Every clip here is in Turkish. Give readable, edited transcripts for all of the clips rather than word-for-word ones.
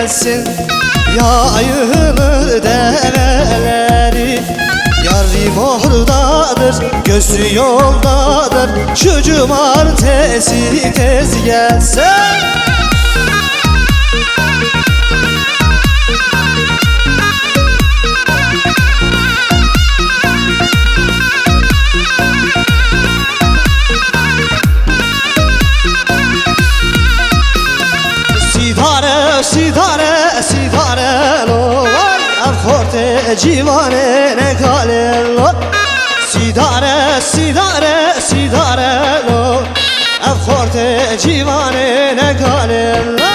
gelsin. Yayılır develeri, yarim oradadır, gözü yoldadır. Şu cumartesi tez gelsin. Sidare lo av corte givane ne kale lo. Sidare lo av corte givane ne kale lo.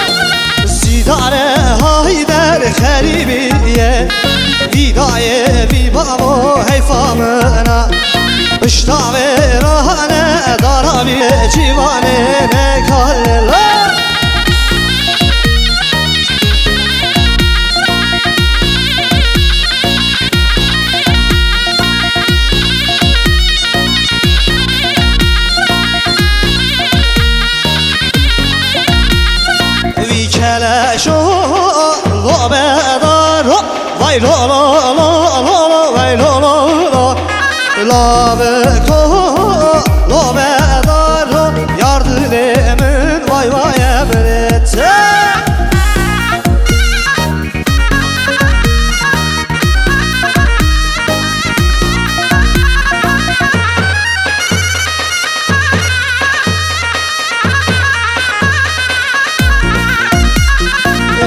Sidare hayder kharibiye vidaye vibamo heyfamına. Iştave rahane darabiye givane ne kale lo. Lo bedaro vay lo lo lo lo vay lo lo lo la beko lo bedaro yardım vay vay emrete.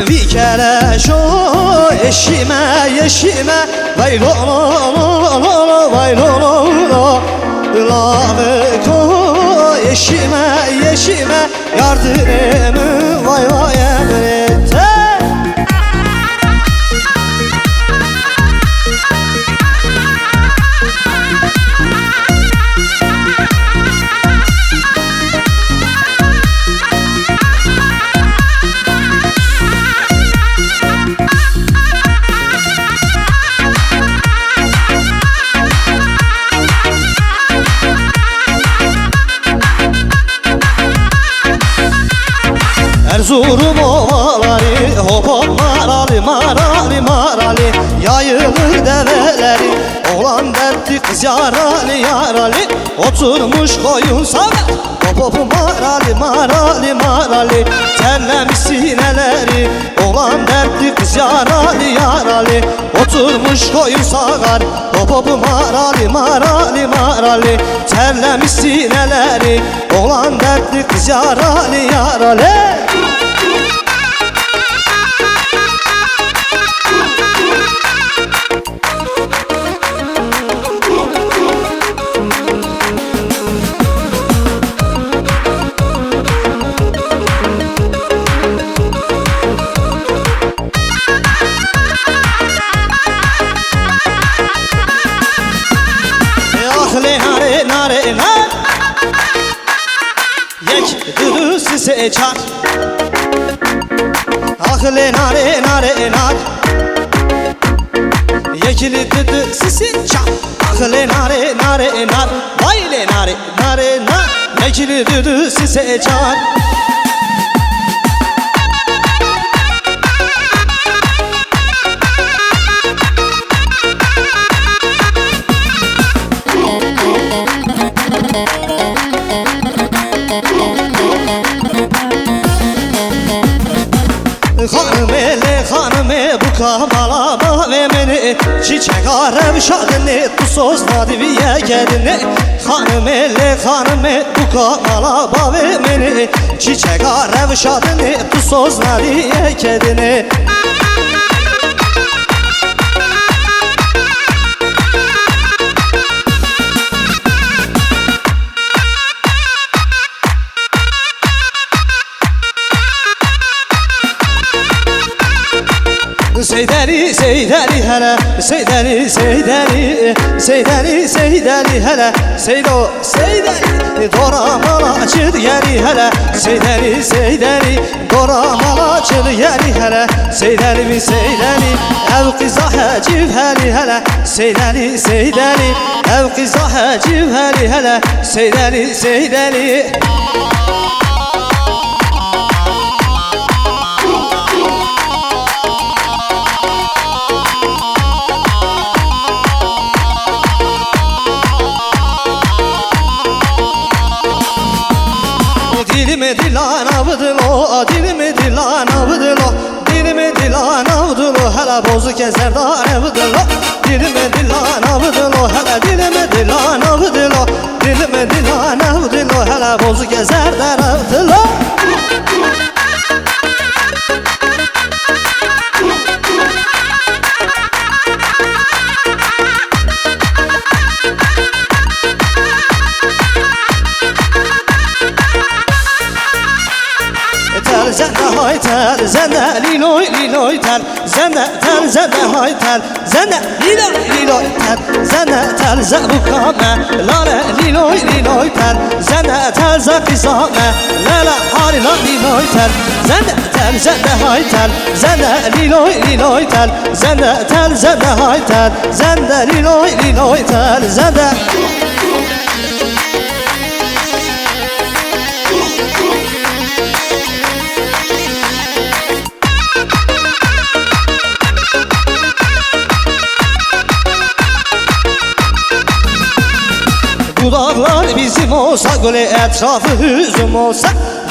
Bir kere şu yeşime vay lo lo lo lo vay lo lo lo la beko yeşime yardımı vay vay emrete. Erzurum ovaları hop hop marali marali marali, yayılır develeri, oğlan dertli kız yaralı yaralı. Oturmuş koyun savet hop hop marali marali marali, terlemiş sineleri, oğlan dertli kız yaralı yaralı. Oturmuş koyun sağar hop hop marali marali marali, terlemiş sineleri, oğlan dertli kız yaralı yaralı. Yek dürüsü seçar Akle nare nare nar, yekili dürüsü seçar Akle nare nare nar, vayle nare nare nar, yekili dürüsü seçar. Hanım bu kamalama ve meni çiçek arem şadını tu sozladı viye gelini. Hanım bu kamalama ve meni çiçek arem şadını tu sozladı viye gelini. Seydeli seydeli hele, seydeli seydeli, seydeli seydeli hele, seydo seydeli, doramala çıd yeri hele, seydeli seydeli, doramala çıd yeri hele, seydeli mi seydeli, ev kızahe civheli hele, seydeli seydeli, ev kızahe civheli hele, seydeli seydeli. avdulo dilimi dilan avdulo dilimi dilan avdulo hele bozu kezerdan avdulo dilimi dilan avdulo hele dilimi dilan avdulo dilimi dilan avdulo hele bozu kezerdan avdulo Zende hay tel, zende liloy liloy tel, zende tel, zende hay tel, zende liloy liloy tel, zende tel zabukame, lale liloy liloy tel, zende tel zakizame, lala harila liloy tel, zende tel, zende hay tel, zende liloy liloy tel, zende tel, zende hay tel, zende liloy liloy tel, zende. Bu dağlar bizim olsa göle etrafı hüzün olsa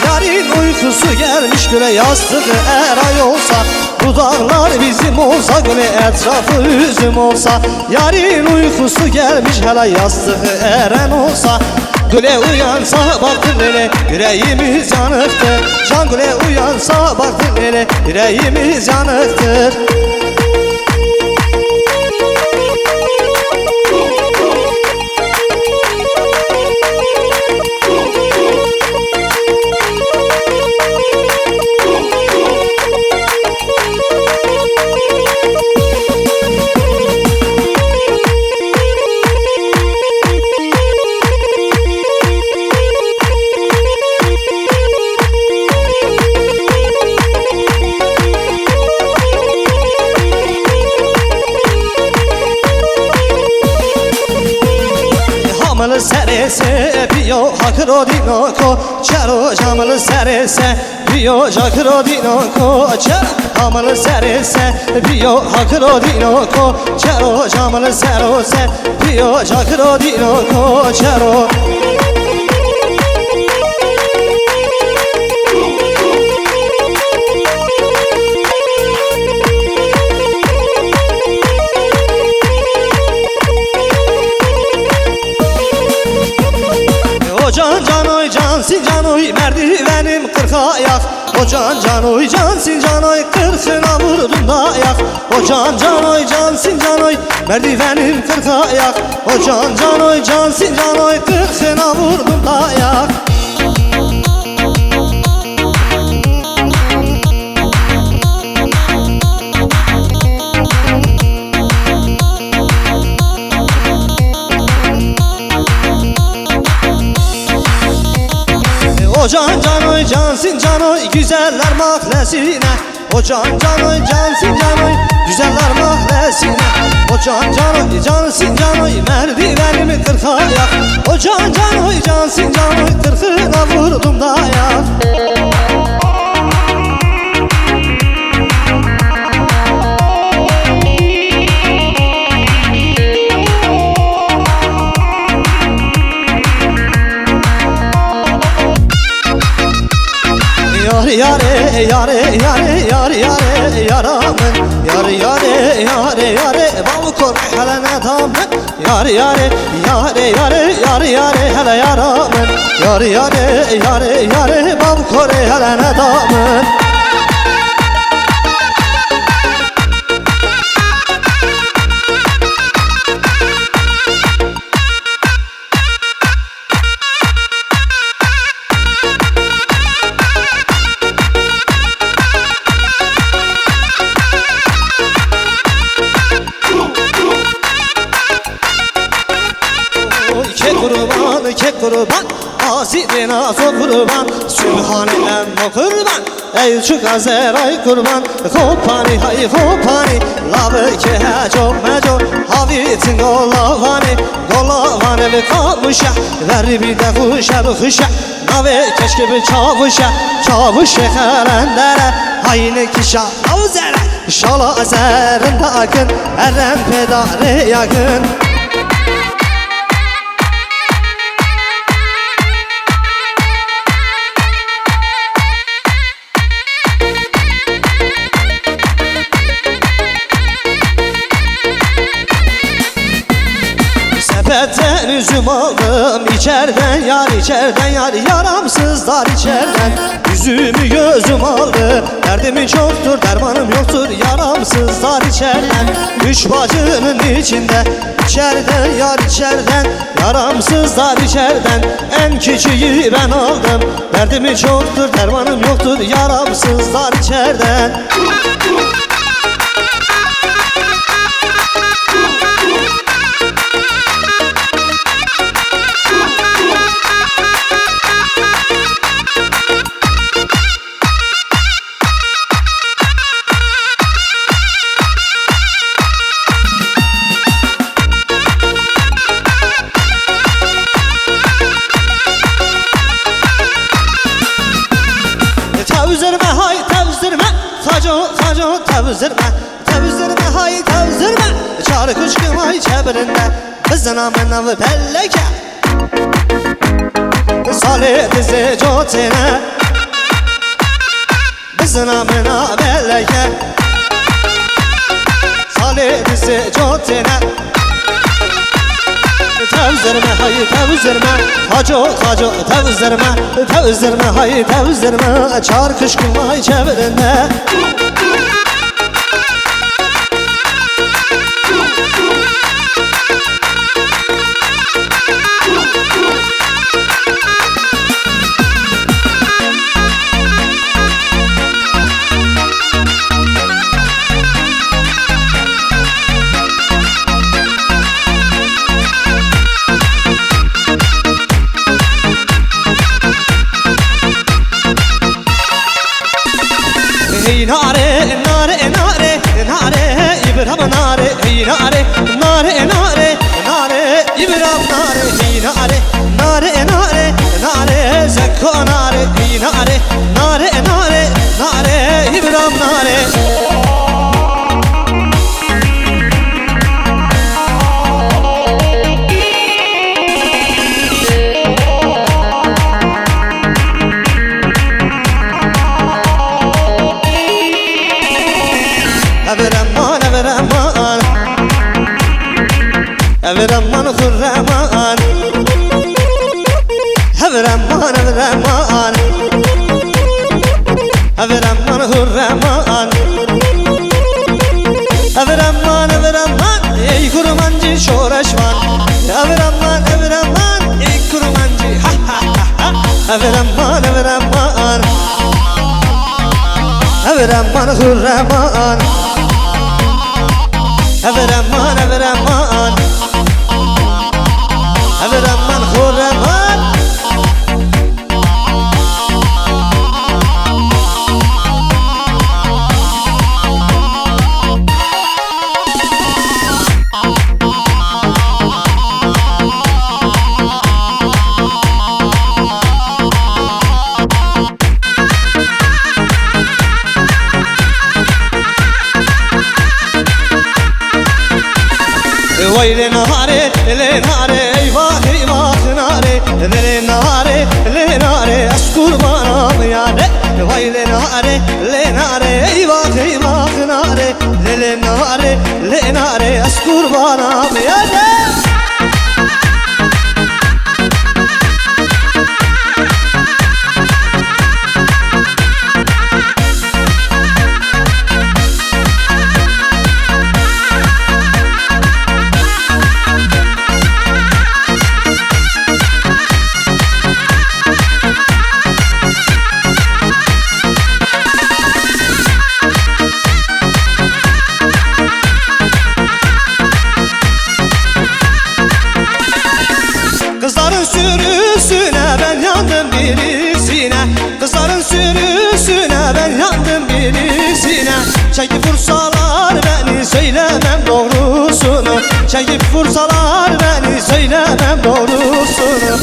yarın uykusu gelmiş göle yastığı eray olsa Bu dağlar bizim olsa göle etrafı hüzün olsa yarın uykusu gelmiş hele yastığı eren olsa Göle uyansa baktın ele yüreğimiz yanıktır Can göle uyansa baktın ele yüreğimiz yanıktır Jamil serese piyo hakro dinoko Charo jamil serese piyo jakro dinoko Charo jamil serese piyo hakro dinoko Charo jamil serese piyo jakro dinoko Charo Can canoy cansin canoy merdivenim 40 ayak O can canoy cansin canoy 40'ına vurdum da ayak O can canoy cansin canoy merdivenim 40 ayak O can canoy cansin canoy 40'ına vurdum da ayak O can canoy cansin canoy güzeller mahallesine O can canoy cansin canoy güzeller mahallesine O can canoy cansin canoy merdivenimi 40 ayak O can canoy cansin canoy 40'ına vurdum da ayak Yare yare yare yare yare yaramın Yare yare yare yare bavu kor hele nedamın Yare yare yare yare yare yare hele yaramın Yare yare yare yare bavu kor hele nedamın Ke kurban, asidin azo kurban Sübhanellem o kurban, ey şu gazeray kurban Kopani hay kopani, labı ke heco meco Havitin golavani, golavani ve kavuşa Ver bir de kuşa bu kuşa, nave keşke bir çavuşa Çavuşa kalendere, hayni kişa avzere Şala azerinde akın, eren pedare yakın Sepetten üzüm aldım içerden yar yaramsızlar içerden. Yüzümü gözüm aldı, derdimin çoktur dermanım yoktur yaramsızlar içerden. Üç bacının içinde içerden yaramsızlar içerden. En küçüğü ben aldım, derdimin çoktur dermanım yoktur yaramsızlar içerden. Tevzirme hay tevzirme, haco tevzirme hay tevzirme. Çarı kuşkum ay çevrinde, bizden amenna ve belleke. Salih dizi cotine, bizden amenna belleke. Salih dizi cotine. Tevzirme hay tevzirme, haco tevzirme hay tevzirme. Çar kışkın ay çevrinde. Nare İbrahim nare İbrahim nare Zekko nare İbrahim nare. Evreman hurreman Evreman evreman Evreman hurreman Evreman ey kurmancı şoreşman. Evreman ey kurmancı ha ha ha. Evreman Evreman hurreman Evreman Evreman hurreman. Vay le nare eyvah eyvah nare le nare aşk kurbanım yâre. Vay le nare eyvah eyvah nare le nare aşk kurbanım yâre. Kızların sürüsüne ben yandım birisine. Kızların sürüsüne ben yandım birisine. Çekip vursalar beni söylemem doğrusunu. Çekip vursalar beni söylemem doğrusunu.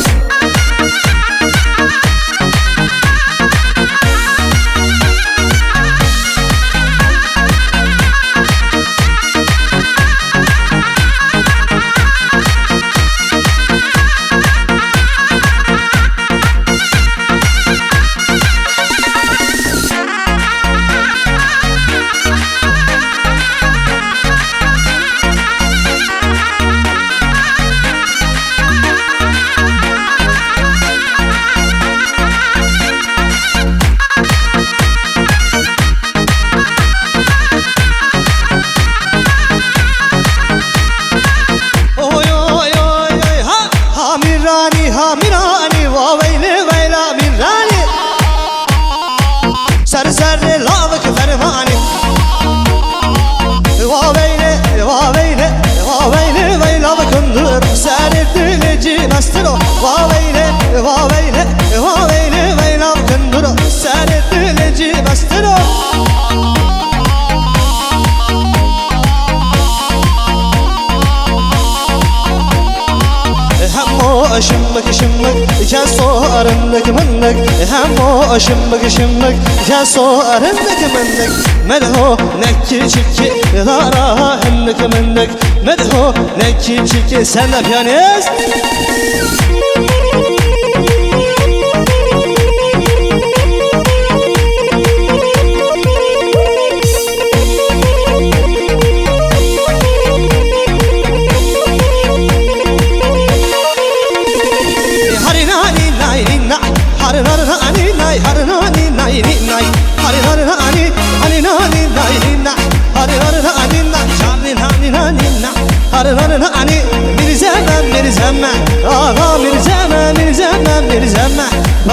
şımlık şımlık Gel soğarınlık mınlık Hem o şımlık şımlık Gel soğarınlık mınlık Medho nekki çiki Lara hınlık mınlık Medho nekki çiki Sen de piyanist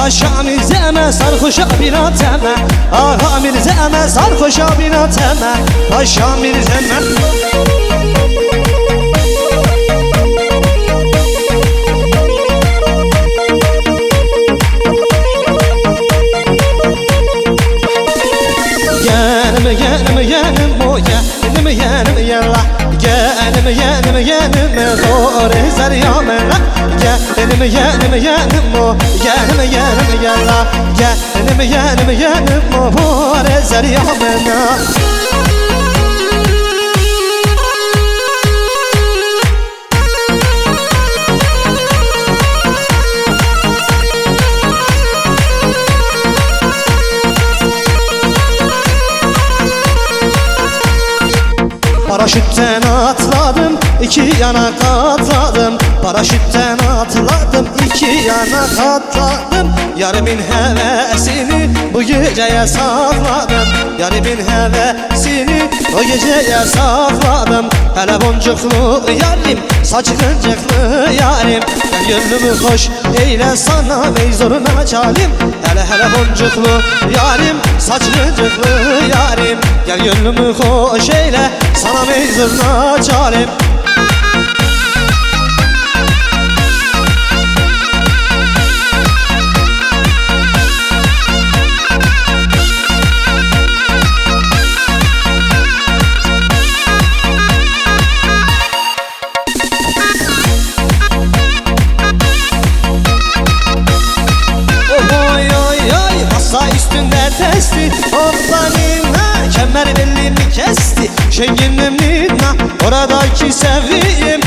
Paşa Mirzeme sarhoşa binateme Ağa Mirzeme sarhoşa binateme Paşa Mirzeme Yenim o yenim yalla Yenim doğru zariyamela Yenim o yenim yalla Yenim o doğru zariyamela Paraşütten atladım, iki yana katladım Paraşütten atladım, iki yana katladım Yarımın hevesini bu geceye sakladım Yarımın hevesini o geceye sakladım Hele boncuklu yarim, saç kıncıklı yarim Gel gönlümü hoş eyle sana meyzoruna çalim Hele boncuklu yarim, saç kıncıklı yarim Gel gönlümü hoş eyle sana meyzoruna çalim Üstünde testi Hoppanina kemer bellimi kesti Şenginim nina oradaki sevdiğim